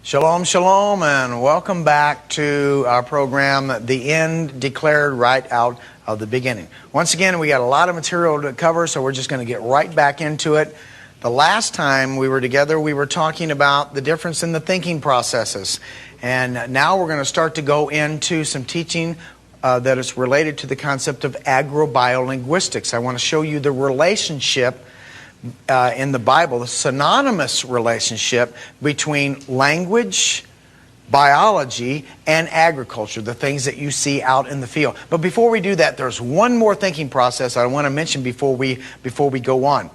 Shalom, shalom, and welcome back to our program, The End Declared Right Out of the Beginning. Once again, we got a lot of material to cover, so we're just going to get right back into it. The last time we were together, we were talking about the difference in the thinking processes. And now we're going to start to go into some teaching that is related to the concept of agrobiolinguistics. I want to show you the relationship in the Bible, the synonymous relationship between language, biology, and agriculture, the things that you see out in the field. But before we do that, there's one more thinking process I want to mention before we go on.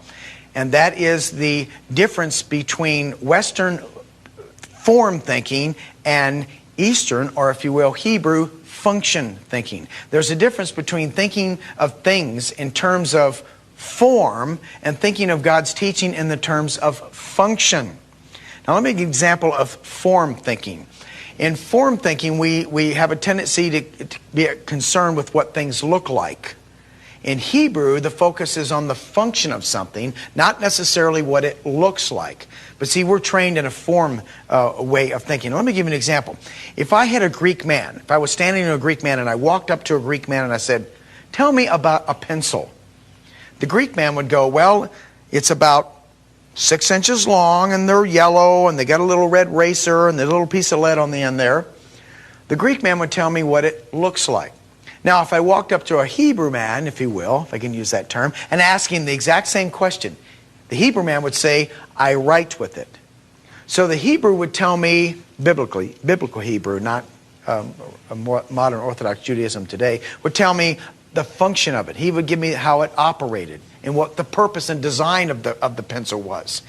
And that is the difference between Western form thinking and Eastern, or if you will, Hebrew function thinking. There's a difference between thinking of things in terms of form and thinking of God's teaching in the terms of function. Now let me give you an example of form thinking. In form thinking, we have a tendency to be concerned with what things look like. In Hebrew, the focus is on the function of something, not necessarily what it looks like. But see, we're trained in a form way of thinking. Let me give you an example. If I had a Greek man, if I was standing to a Greek man and I walked up to a Greek man and I said, "Tell me about a pencil." The Greek man would go, "Well, it's about 6 inches long and they're yellow and they got a little red racer and a little piece of lead on the end there." The Greek man would tell me what it looks like. Now, if I walked up to a Hebrew man, if you will, if I can use that term, and asked him the exact same question, the Hebrew man would say, "I write with it." So the Hebrew would tell me, biblical Hebrew, not a more modern Orthodox Judaism today, would tell me the function of it. He would give me how it operated and what the purpose and design of the pencil was.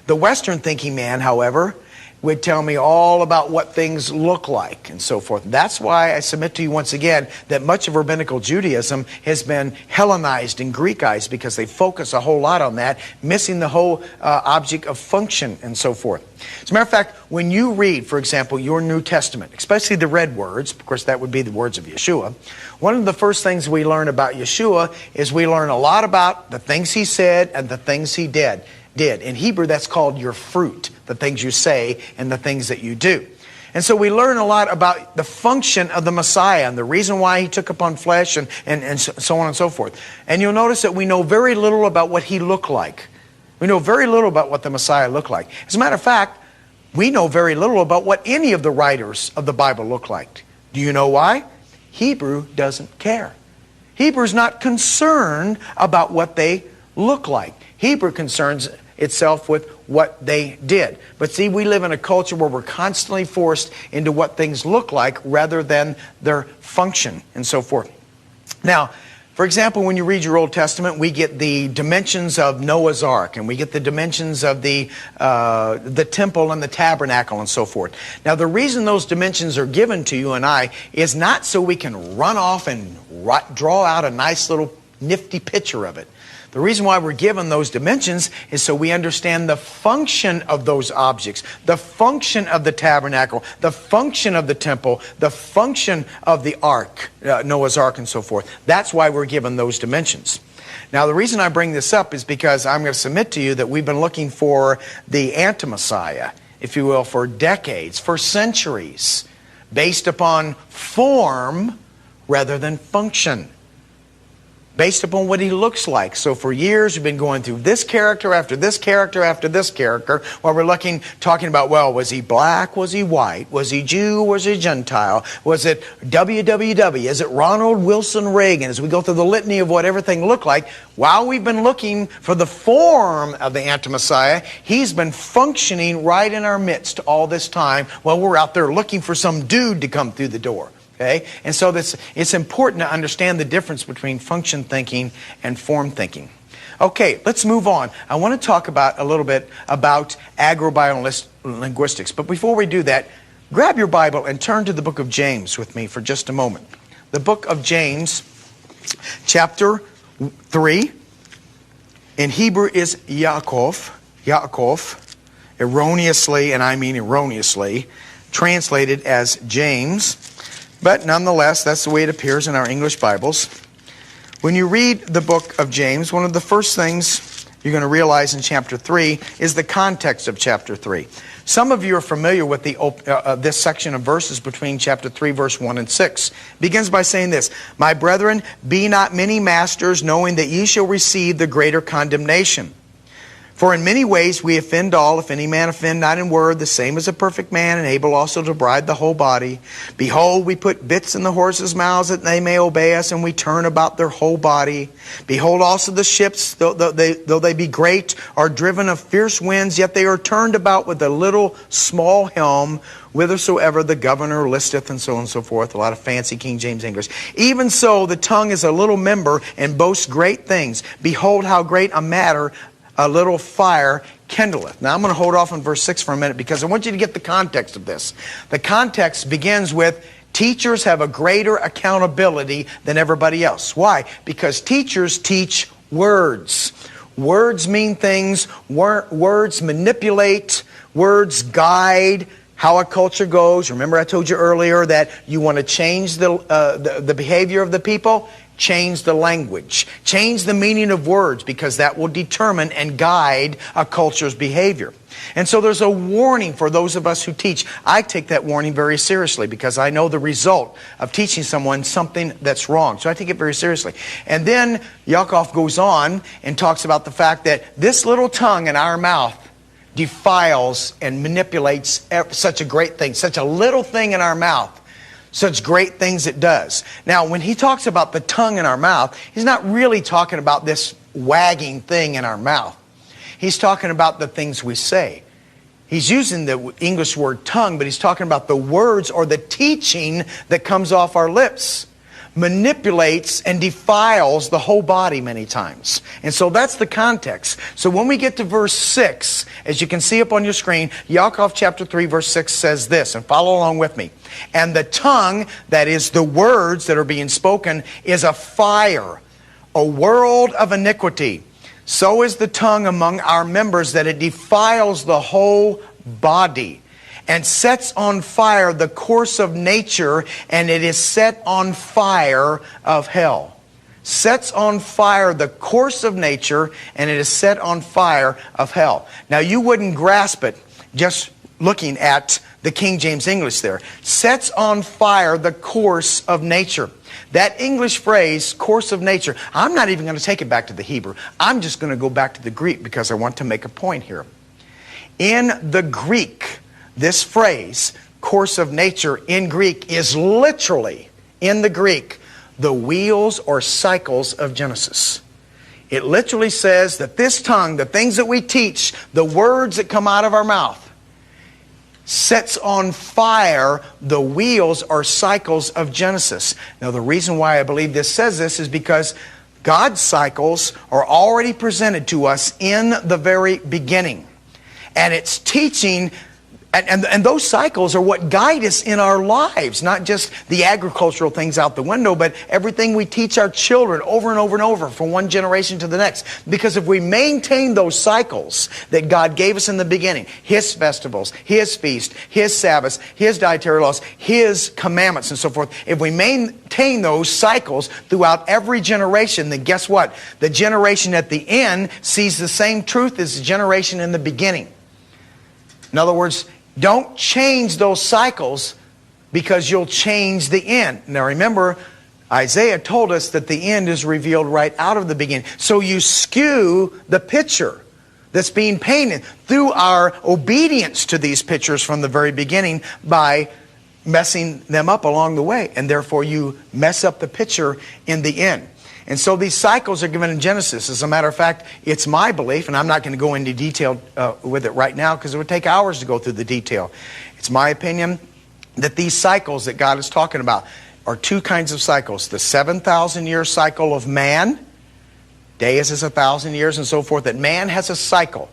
The Western thinking man, however, would tell me all about what things look like and so forth. That's why I submit to you once again that much of rabbinical Judaism has been Hellenized and Greekized, because they focus a whole lot on that, missing the whole object of function and so forth. As a matter of fact, when you read, for example, your New Testament, especially the red words, of course that would be the words of Yeshua, one of the first things we learn about Yeshua is we learn a lot about the things he said and the things he did. In Hebrew, that's called your fruit, the things you say and the things that you do. And so we learn a lot about the function of the Messiah and the reason why he took upon flesh and so on and so forth. And you'll notice that we know very little about what he looked like. We know very little about what the Messiah looked like. As a matter of fact, we know very little about what any of the writers of the Bible look like. Do you know why? Hebrew doesn't care. Hebrew's not concerned about what they look like. Hebrew concerns itself with what they did. But see, we live in a culture where we're constantly forced into what things look like rather than their function and so forth. Now, for example, when you read your Old Testament, we get the dimensions of Noah's Ark, and we get the dimensions of the temple and the tabernacle and so forth. Now, the reason those dimensions are given to you and I is not so we can run off and draw out a nice little nifty picture of it. The reason why we're given those dimensions is so we understand the function of those objects, the function of the tabernacle, the function of the temple, the function of the ark, Noah's Ark and so forth. That's why we're given those dimensions. Now, the reason I bring this up is because I'm going to submit to you that we've been looking for the anti-Messiah, if you will, for decades, for centuries, based upon form rather than function. Based upon what he looks like. So for years we've been going through this character after this character after this character, while we're talking about, well, was he black? Was he white? Was he Jew? Was he Gentile? Was it WWW? Is it Ronald Wilson Reagan? As we go through the litany of what everything looked like, while we've been looking for the form of the anti-Messiah, he's been functioning right in our midst all this time while we're out there looking for some dude to come through the door. Okay? And so it's important to understand the difference between function thinking and form thinking. Okay, let's move on. I want to talk a little bit about agrobiolinguistics. But before we do that, grab your Bible and turn to the book of James with me for just a moment. The book of James, chapter 3, in Hebrew is Yaakov, erroneously, and I mean erroneously, translated as James. But nonetheless, that's the way it appears in our English Bibles. When you read the book of James, one of the first things you're going to realize in chapter 3 is the context of chapter 3. Some of you are familiar with this section of verses between chapter 3, verse 1 and 6. It begins by saying this, "My brethren, be not many masters, knowing that ye shall receive the greater condemnation. For in many ways we offend all. If any man offend not in word, the same as a perfect man, and able also to bridle the whole body. Behold, we put bits in the horses' mouths that they may obey us, and we turn about their whole body. Behold also the ships, though they be great, are driven of fierce winds, yet they are turned about with a little small helm, whithersoever the governor listeth," and so on and so forth. A lot of fancy King James English. "Even so, the tongue is a little member, and boasts great things. Behold, how great a matter a little fire kindleth." Now I'm going to hold off on verse 6 for a minute because I want you to get the context of this. The context begins with teachers have a greater accountability than everybody else. Why? Because teachers teach words. Words mean things. Words manipulate. Words guide how a culture goes. Remember I told you earlier that you want to change the behavior of the people? Change the language. Change the meaning of words, because that will determine and guide a culture's behavior. And so there's a warning for those of us who teach. I take that warning very seriously because I know the result of teaching someone something that's wrong. So I take it very seriously. And then Yaakov goes on and talks about the fact that this little tongue in our mouth defiles and manipulates such a great thing, such a little thing in our mouth. Such great things it does. Now, when he talks about the tongue in our mouth, he's not really talking about this wagging thing in our mouth. He's talking about the things we say. He's using the English word tongue, but he's talking about the words or the teaching that comes off our lips. Manipulates and defiles the whole body many times. And so that's the context. So when we get to verse 6, as you can see up on your screen, Yaakov chapter 3 verse 6 says this, and follow along with me. "And the tongue," that is the words that are being spoken, "is a fire, a world of iniquity. So is the tongue among our members, that it defiles the whole body, and sets on fire the course of nature, and it is set on fire of hell." Sets on fire the course of nature, and it is set on fire of hell. Now you wouldn't grasp it just looking at the King James English there. Sets on fire the course of nature. That English phrase, course of nature, I'm not even going to take it back to the Hebrew. I'm just going to go back to the Greek because I want to make a point here. In the Greek, this phrase, course of nature, in Greek is literally, in the Greek, the wheels or cycles of Genesis. It literally says that this tongue, the things that we teach, the words that come out of our mouth, sets on fire the wheels or cycles of Genesis. Now the reason why I believe this says this is because God's cycles are already presented to us in the very beginning. And it's teaching. And those cycles are what guide us in our lives, not just the agricultural things out the window, but everything we teach our children over and over and over from one generation to the next. Because if we maintain those cycles that God gave us in the beginning, His festivals, His feast, His Sabbaths, His dietary laws, His commandments and so forth, if we maintain those cycles throughout every generation, then guess what? The generation at the end sees the same truth as the generation in the beginning. In other words, don't change those cycles because you'll change the end. Now remember, Isaiah told us that the end is revealed right out of the beginning. So you skew the picture that's being painted through our obedience to these pictures from the very beginning by messing them up along the way. And therefore you mess up the picture in the end. And so these cycles are given in Genesis. As a matter of fact, it's my belief, and I'm not going to go into detail with it right now because it would take hours to go through the detail. It's my opinion that these cycles that God is talking about are two kinds of cycles. The 7,000-year cycle of man, days is 1,000 years and so forth, that man has a cycle.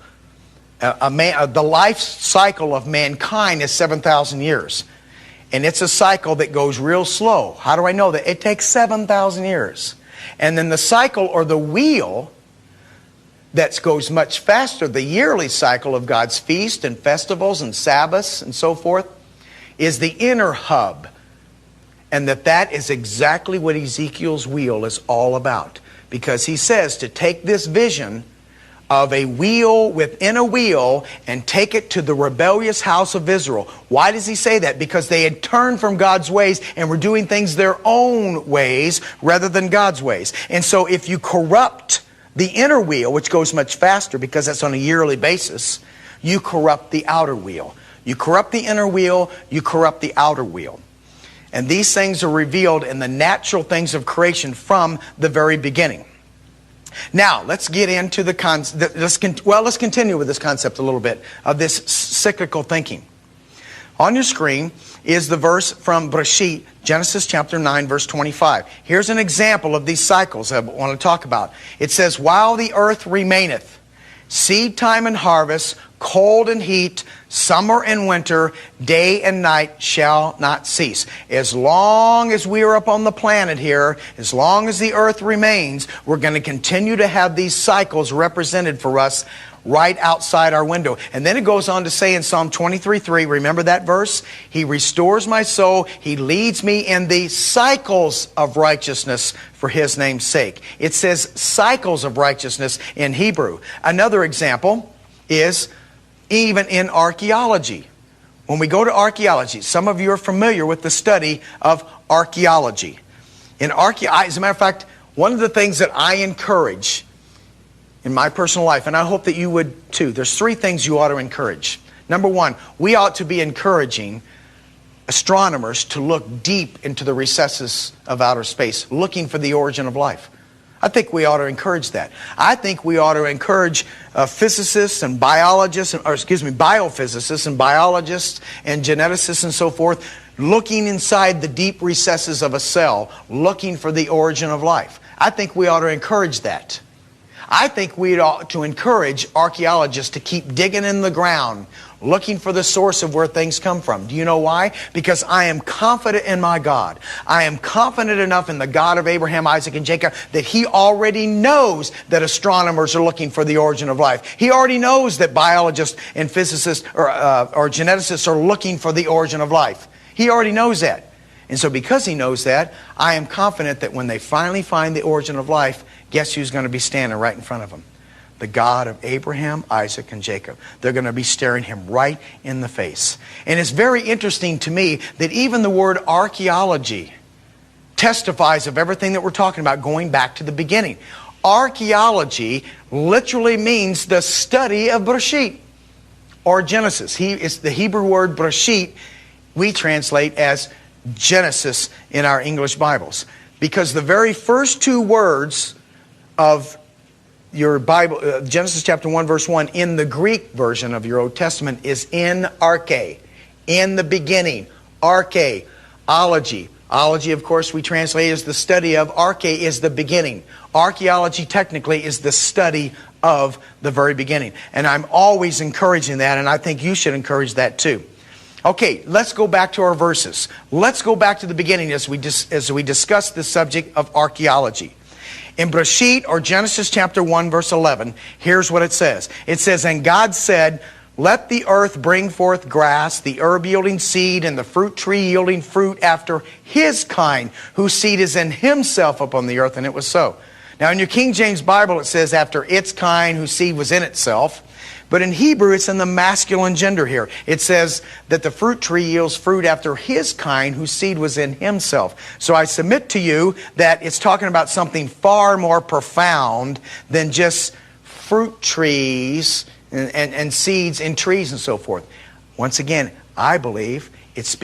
The life cycle of mankind is 7,000 years. And it's a cycle that goes real slow. How do I know that? It takes 7,000 years. And then the cycle or the wheel that goes much faster, the yearly cycle of God's feast and festivals and Sabbaths and so forth, is the inner hub. And that is exactly what Ezekiel's wheel is all about. Because he says to take this vision of a wheel within a wheel and take it to the rebellious house of Israel. Why does he say that? Because they had turned from God's ways and were doing things their own ways rather than God's ways. And so if you corrupt the inner wheel, which goes much faster because that's on a yearly basis, you corrupt the outer wheel. You corrupt the inner wheel, you corrupt the outer wheel. And these things are revealed in the natural things of creation from the very beginning. Now, let's get into the concept. Let's continue with this concept a little bit of this cyclical thinking. On your screen is the verse from Bereshit, Genesis chapter 9, verse 25. Here's an example of these cycles I want to talk about. It says, while the earth remaineth, seed time and harvest, cold and heat, summer and winter, day and night shall not cease. As long as we are up on the planet here, as long as the earth remains, we're going to continue to have these cycles represented for us right outside our window. And then it goes on to say in Psalm 23:3, remember that verse? He restores my soul. He leads me in the cycles of righteousness for His name's sake. It says cycles of righteousness in Hebrew. Another example is even in archaeology. When we go to archaeology, some of you are familiar with the study of archaeology. As a matter of fact, one of the things that I encourage in my personal life, and I hope that you would too, there's 3 things you ought to encourage. Number 1, we ought to be encouraging astronomers to look deep into the recesses of outer space, looking for the origin of life. I think we ought to encourage that. I think we ought to encourage physicists and biologists, biophysicists and biologists and geneticists and so forth, looking inside the deep recesses of a cell, looking for the origin of life. I think we ought to encourage that. I think we ought to encourage archaeologists to keep digging in the ground, looking for the source of where things come from. Do you know why? Because I am confident in my God. I am confident enough in the God of Abraham, Isaac, and Jacob that He already knows that astronomers are looking for the origin of life. He already knows that biologists and physicists or geneticists are looking for the origin of life. He already knows that. And so because He knows that, I am confident that when they finally find the origin of life, guess who's going to be standing right in front of them? The God of Abraham, Isaac, and Jacob. They're going to be staring Him right in the face. And it's very interesting to me that even the word archaeology testifies of everything that we're talking about going back to the beginning. Archaeology literally means the study of Bereshit or Genesis. It's the Hebrew word Bereshit we translate as Genesis in our English Bibles. Because the very first 2 words of your Bible, Genesis chapter 1, verse 1, in the Greek version of your Old Testament is in arche, in the beginning, arche, ology. Ology, of course, we translate as the study of. Arche is the beginning. Archaeology, technically, is the study of the very beginning. And I'm always encouraging that, and I think you should encourage that too. Okay, let's go back to our verses. Let's go back to the beginning as we discuss the subject of archaeology. In Bereshit, or Genesis chapter 1, verse 11, here's what it says. It says, and God said, let the earth bring forth grass, the herb yielding seed, and the fruit tree yielding fruit after his kind, whose seed is in himself upon the earth. And it was so. Now in your King James Bible it says after its kind, whose seed was in itself. But in Hebrew it's in the masculine gender here. It says that the fruit tree yields fruit after his kind, whose seed was in himself. So I submit to you that it's talking about something far more profound than just fruit trees and seeds in trees and so forth. Once again, I believe it's